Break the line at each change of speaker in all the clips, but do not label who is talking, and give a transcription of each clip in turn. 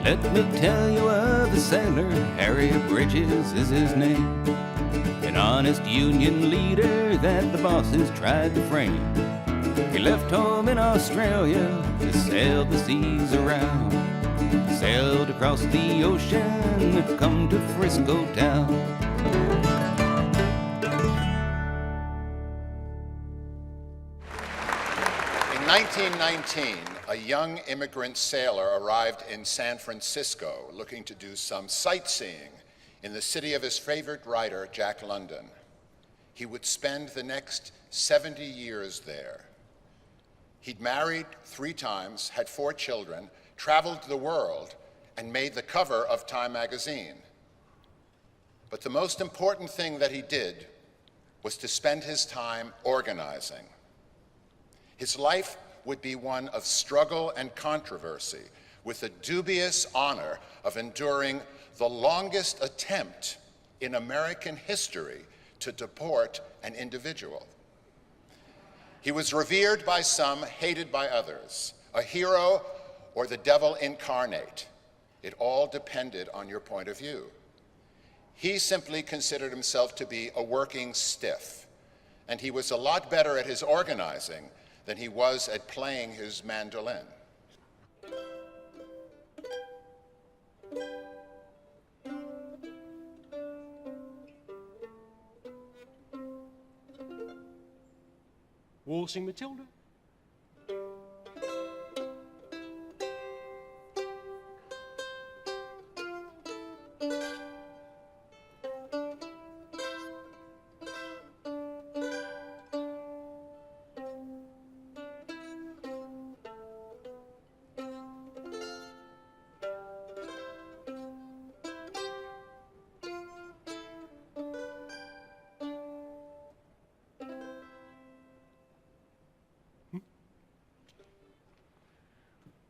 Let me tell you of a sailor, Harry Bridges is his name. An honest Union leader that the bosses tried to frame. He left home in Australia to sail the seas around. Sailed across the ocean, come to Frisco town.
In 1919, a young immigrant sailor arrived in San Francisco looking to do some sightseeing in the city of his favorite writer, Jack London. He would spend the next 70 years there. He'd married 3 times, had 4 children, traveled the world, and made the cover of Time magazine. But the most important thing that he did was to spend his time organizing. His life would be one of struggle and controversy, with the dubious honor of enduring the longest attempt in American history to deport an individual. He was revered by some, hated by others, a hero or the devil incarnate. It all depended on your point of view. He simply considered himself to be a working stiff, and he was a lot better at his organizing than he was at playing his mandolin.
Waltzing Matilda.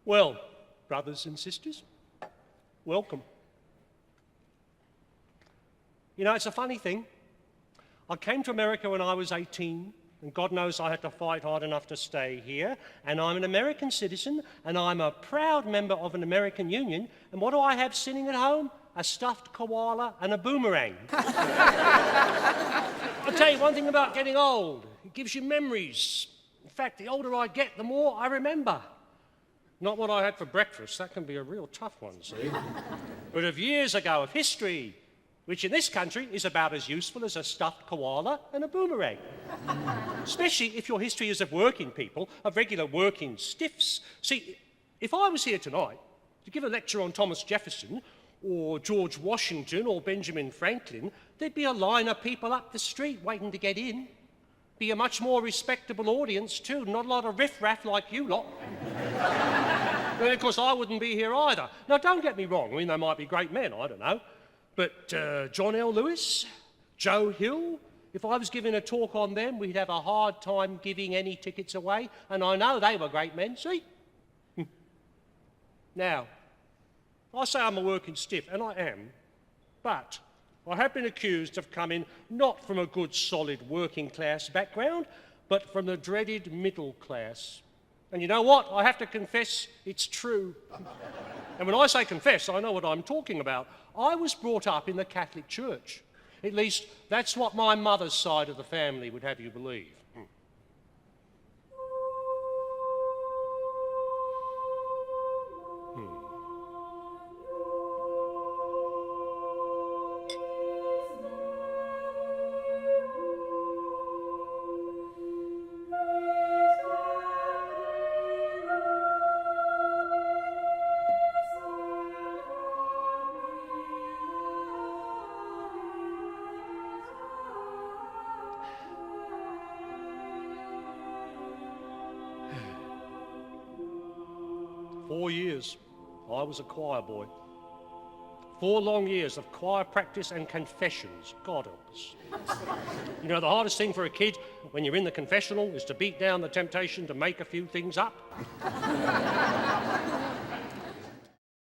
Well, brothers and sisters, welcome. You know, it's a funny thing. I came to America when I was 18, and God knows I had to fight hard enough to stay here, and I'm an American citizen, and I'm a proud member of an American union, and what do I have sitting at home? A stuffed koala and a boomerang. I'll tell you one thing about getting old. It gives you memories. In fact, the older I get, the more I remember. Not what I had for breakfast, that can be a real tough one, see? But of years ago, of history, which in this country is about as useful as a stuffed koala and a boomerang. Especially if your history is of working people, of regular working stiffs. See, if I was here tonight to give a lecture on Thomas Jefferson, or George Washington, or Benjamin Franklin, there'd be a line of people up the street waiting to get in. Be a much more respectable audience too, not a lot of riff-raff like you lot. And of course I wouldn't be here either. Now don't get me wrong, I mean they might be great men, I don't know. But John L. Lewis, Joe Hill, if I was giving a talk on them, we'd have a hard time giving any tickets away, and I know they were great men, see? Now, I say I'm a working stiff, and I am, but I have been accused of coming not from a good, solid working class background, but from the dreaded middle class. And you know what? I have to confess, it's true. And when I say confess, I know what I'm talking about. I was brought up in the Catholic Church. At least, that's what my mother's side of the family would have you believe. 4 years, I was a choir boy. 4 long years of choir practice and confessions. God help us. You know, the hardest thing for a kid when you're in the confessional is to beat down the temptation to make a few things up.